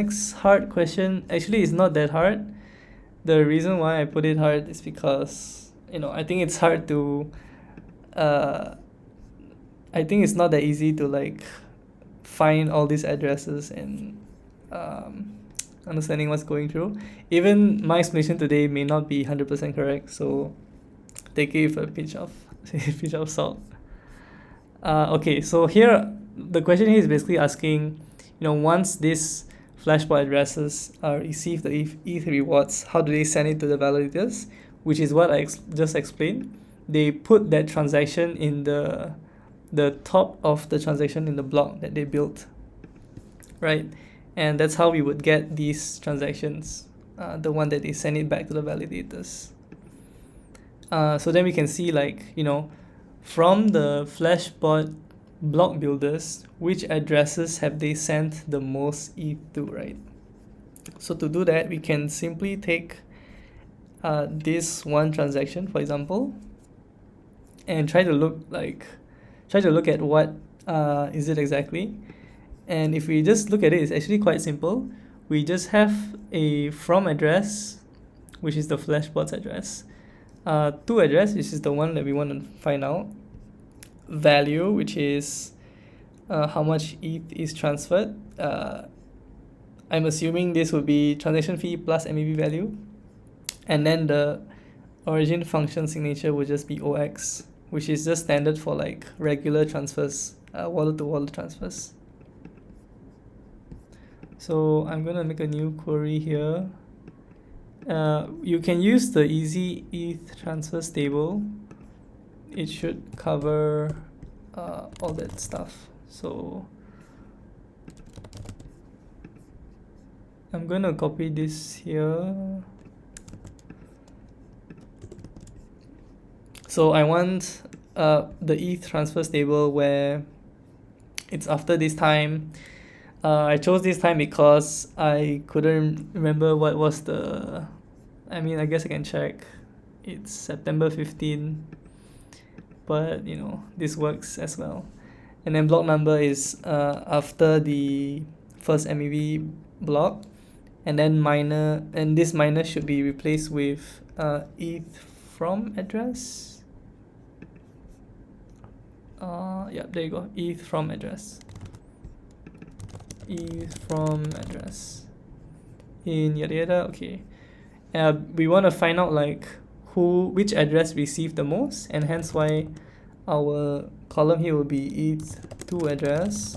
next hard question actually is not that hard. The reason why I put it hard is because, I think it's hard to, I think it's not that easy to like find all these addresses and understanding what's going through. Even my explanation today may not be 100% correct, so take it with a pinch of pinch of salt. Okay, so here the question here is basically asking, once these flashbot addresses receive the ETH rewards, how do they send it to the validators? Which is what I just explained. They put that transaction in the top of the transaction in the block that they built, right? And that's how we would get these transactions, the one that they send it back to the validators. So then we can see, like, from the flashbot block builders, which addresses have they sent the most ETH to, right? So to do that, we can simply take this one transaction, for example, and try to look at what is it exactly. And if we just look at it, it's actually quite simple. We just have a from address, which is the flashbot's address, to address, which is the one that we want to find out, value, which is how much ETH is transferred. I'm assuming this would be transaction fee plus MEV value, and then the origin function signature would just be OX, which is just standard for like regular transfers, wallet to wallet transfers. So I'm gonna make a new query here. You can use the easy ETH transfers table. It should cover all that stuff. So I'm gonna copy this here. So I want the ETH transfers table where it's after this time. I chose this time because I couldn't remember what was the, I guess I can check. It's September 15, but this works as well. And then block number is after the first MEV block, and then minor, and this minor should be replaced with ETH from address. Yeah, there you go, ETH from address. ETH from address in yada yada. Okay, we want to find out like which address received the most, and hence why our column here will be ETH to address,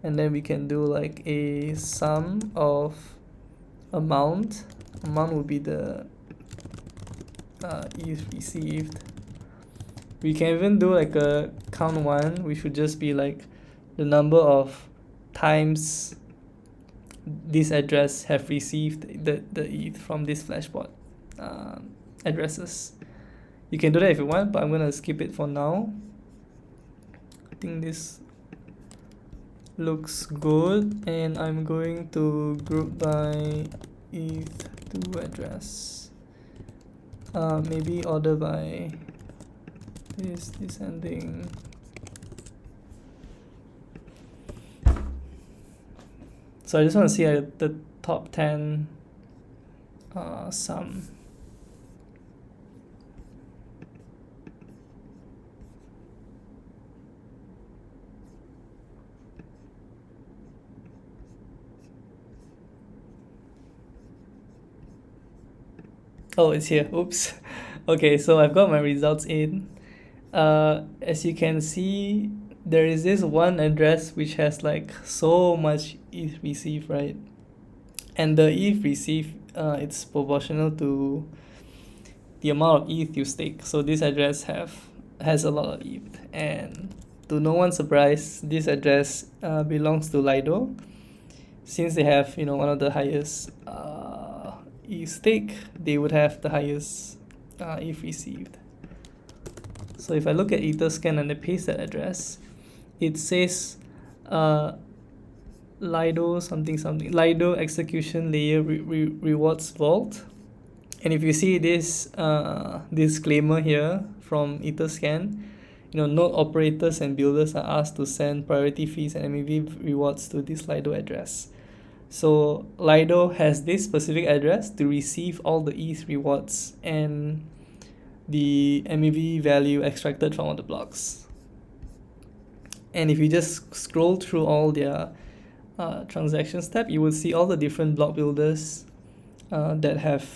and then we can do like a sum of amount will be the ETH received. We can even do like a count one, which would just be like the number of times this address have received the ETH from this flashbot addresses. You can do that if you want, but I'm gonna skip it for now. I think this looks good, and I'm going to group by ETH to address. Maybe order by this descending. So I just want to see the top 10 sum. Oh, it's here. Oops. Okay, so I've got my results in. As you can see, there is this one address which has like so much ETH received, right? And the ETH received, it's proportional to the amount of ETH you stake. So this address has a lot of ETH, and to no one's surprise, this address belongs to Lido, since they have one of the highest ETH stake. They would have the highest ETH received. So if I look at Etherscan and I paste that address, it says Lido something Lido execution layer rewards vault. And if you see this disclaimer here from Etherscan, node operators and builders are asked to send priority fees and MEV rewards to this Lido address. So Lido has this specific address to receive all the ETH rewards and the MEV value extracted from all the blocks. And if you just scroll through all their transactions tab, you will see all the different block builders that have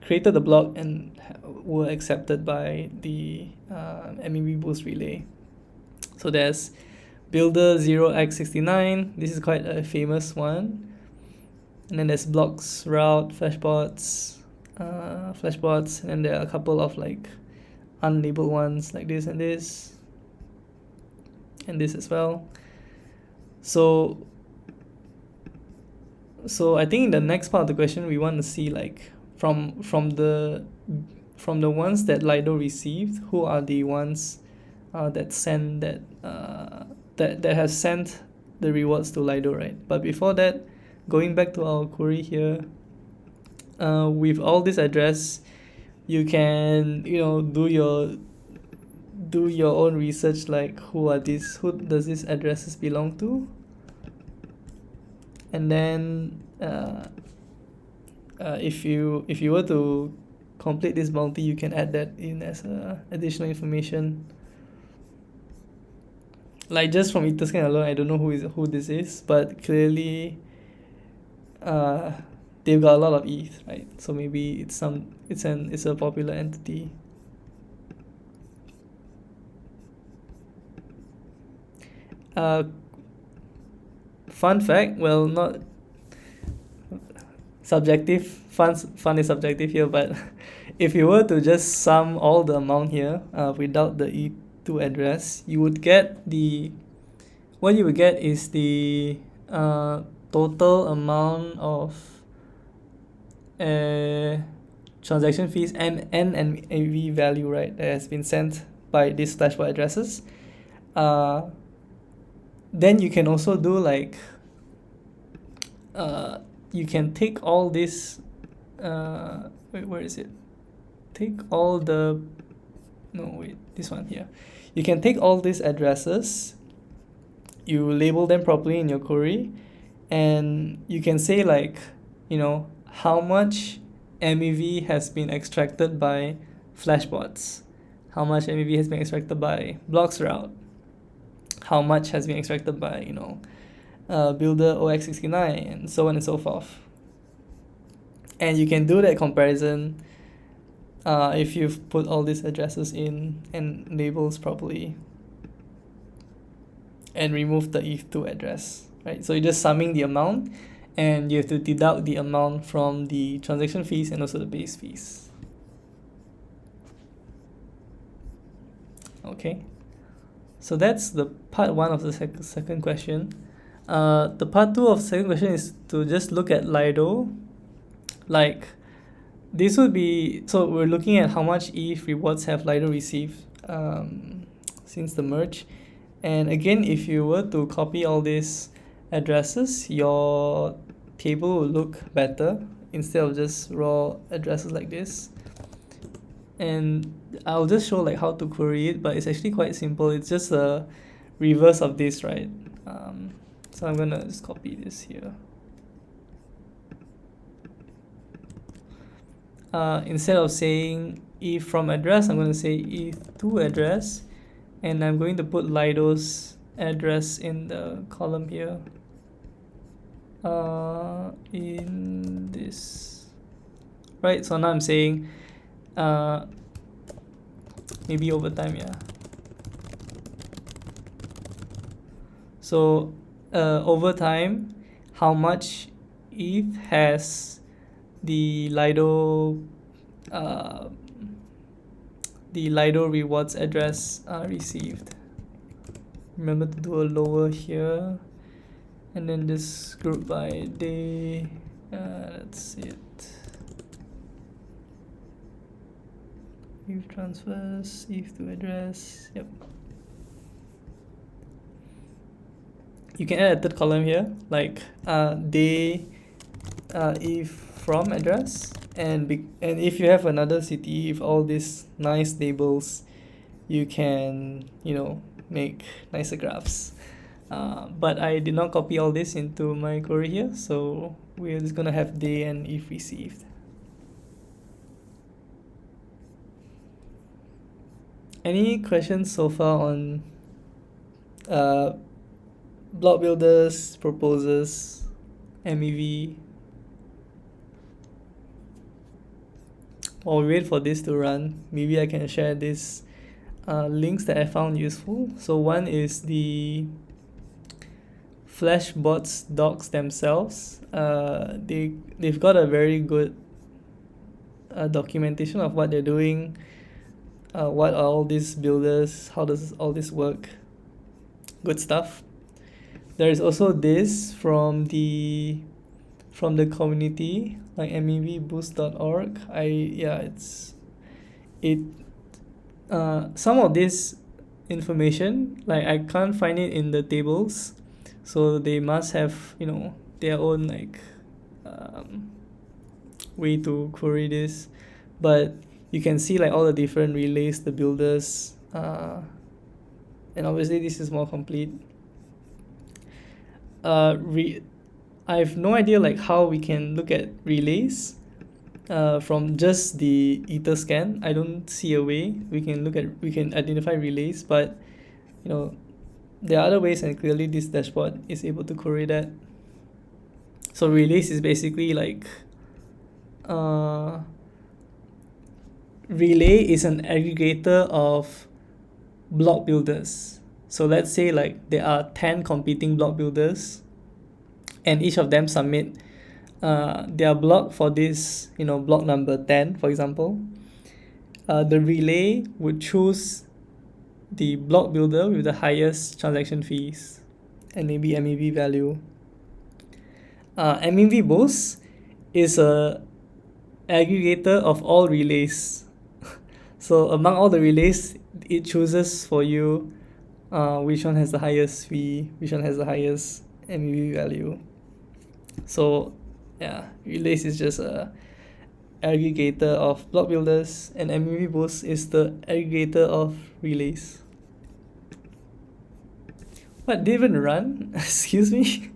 created the block and were accepted by the MEV boost relay. So there's builder 0x69. This is quite a famous one. And then there's blocks, route, flashbots, and then there are a couple of like unlabeled ones like this and this, and this as well. So I think in the next part of the question we want to see like from the ones that Lido received, who are the ones that send that have sent the rewards to Lido, right? But before that, going back to our query here, with all this address, you can do your own research, like who does these addresses belong to, and then if you were to complete this bounty, you can add that in as additional information. Like just from Etherscan alone, I don't know who this is, but clearly they've got a lot of ETH, right? So maybe it's a popular entity. Fun fact, well, not subjective. Fun is subjective here, but if you were to just sum all the amount here without the E2 address, you would get what you would get is the total amount of transaction fees and AV value, right, that has been sent by these flashbot addresses. Then you can also do like you can take all this where is it? This one here. You can take all these addresses, you label them properly in your query, and you can say like, how much MEV has been extracted by flashbots, how much MEV has been extracted by blocks route, how much has been extracted by builder OX69, and so on and so forth. And you can do that comparison if you've put all these addresses in and labels properly and remove the ETH2 address, right? So you're just summing the amount, and you have to deduct the amount from the transaction fees and also the base fees. Okay, so that's the part 1 of the second question. The part 2 of the second question is to just look at Lido. Like this would be, so we're looking at how much ETH rewards have Lido received since the merge. And again, if you were to copy all these addresses, your table will look better instead of just raw addresses like this. And I'll just show like how to query it, but it's actually quite simple. It's just a reverse of this, right? So I'm gonna just copy this here. Instead of saying ETH from address, I'm going to say ETH to address, and I'm going to put Lido's address in the column here. In this, right? So now I'm saying maybe over time, yeah. So over time, how much ETH has the Lido rewards address received? Remember to do a lower here, and then just group by day. That's it. ETH transfers, ETH to address. Yep. You can add a third column here, like day ETH from address, and if you have another city with all these nice labels, you can make nicer graphs. but I did not copy all this into my query here, so we're just gonna have day and if received. Any questions so far on block builders, proposers, MEV? While we wait for this to run, maybe I can share these links that I found useful. So one is the Flashbots docs themselves. They've got a very good documentation of what they're doing, what are all these builders, how does all this work. Good stuff. There is also this from the community, like mevboost.org. Some of this information, like I can't find it in the tables, so they must have their own way to query this, but you can see like all the different relays, the builders, and obviously this is more complete. I have no idea like how we can look at relays from just the ether scan. I don't see a way we can identify relays, but there are other ways, and clearly this dashboard is able to query that. So relays is basically like relay is an aggregator of block builders. So let's say like there are 10 competing block builders, and each of them submit their block for this, block number 10, for example. The relay would choose the block builder with the highest transaction fees and maybe MEV value. MEV boost is a aggregator of all relays. So among all the relays, it chooses for you which one has the highest fee, which one has the highest MEV value. So yeah, relays is just a aggregator of block builders, and MEV boost is the aggregator of relays. What, did it even run? Excuse me?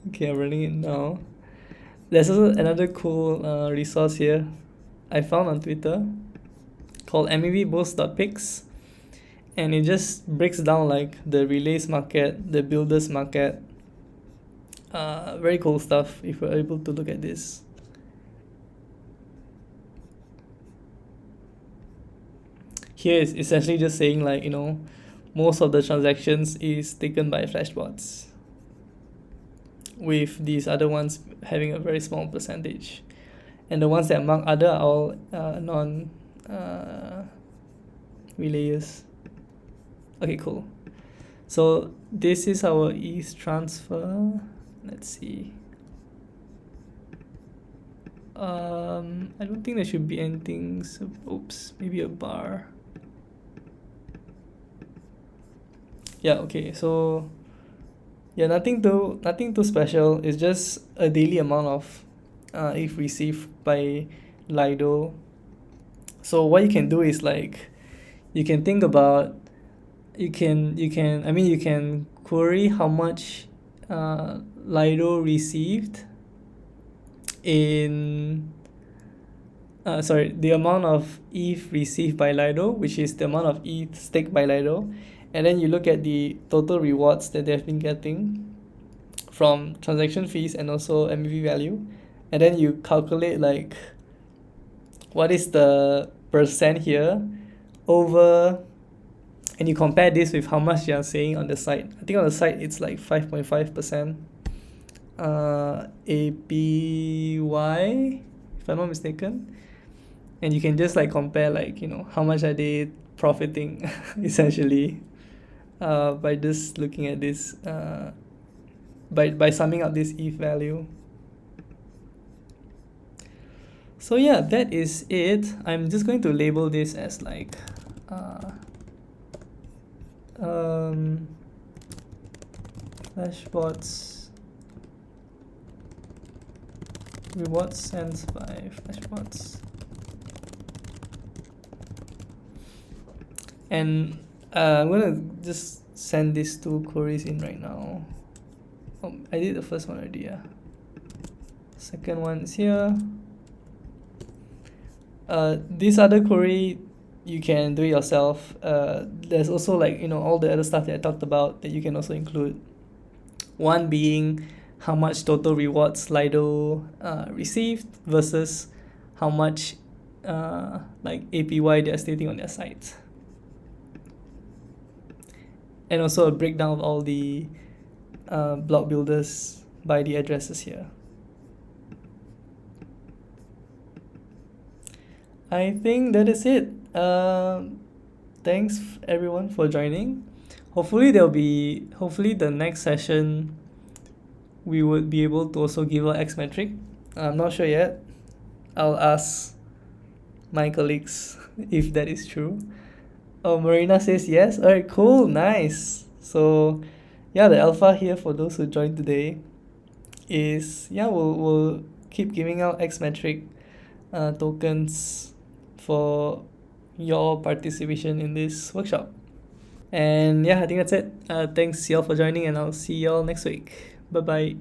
Okay, I'm running it now. There's also another cool resource here I found on Twitter called mevboost.pix, and it just breaks down like the relays market, the builders market. Very cool stuff if you're able to look at this. Here is essentially just saying like most of the transactions is taken by Flashbots, with these other ones having a very small percentage, and the ones that mark other are all non relayers. Okay, cool. So this is our ETH transfer. Let's see. I don't think there should be anything. So, oops, maybe a bar. Yeah. Okay. So yeah, nothing too special. It's just a daily amount of if received by Lido. So what you can do is like you can think about you can query how much Lido received in the amount of ETH received by Lido, which is the amount of ETH staked by Lido, and then you look at the total rewards that they've been getting from transaction fees and also MEV value, and then you calculate like what is the percent here over, and you compare this with how much you are saying on the site. I think on the site it's like 5.5% APY, if I'm not mistaken, and you can just like compare like how much are they profiting essentially by just looking at this by summing up this ETH value. So yeah, that is it. I'm just going to label this as like Flashbots reward sends by Flashbots. And I'm gonna just send these two queries in right now. I did the first one already, yeah. Second one is here. This other query you can do it yourself. There's also like all the other stuff that I talked about that you can also include. One being how much total rewards Lido received versus how much like APY they are stating on their site. And also a breakdown of all the block builders by the addresses here. I think that is it. Thanks everyone for joining. Hopefully the next session we would be able to also give out X metric. I'm not sure yet. I'll ask my colleagues if that is true. Oh, Marina says yes. Alright, cool, nice. So yeah, the alpha here for those who joined today is we'll keep giving out X metric tokens for your participation in this workshop. And yeah, I think that's it. Thanks y'all for joining, and I'll see y'all next week. Bye bye.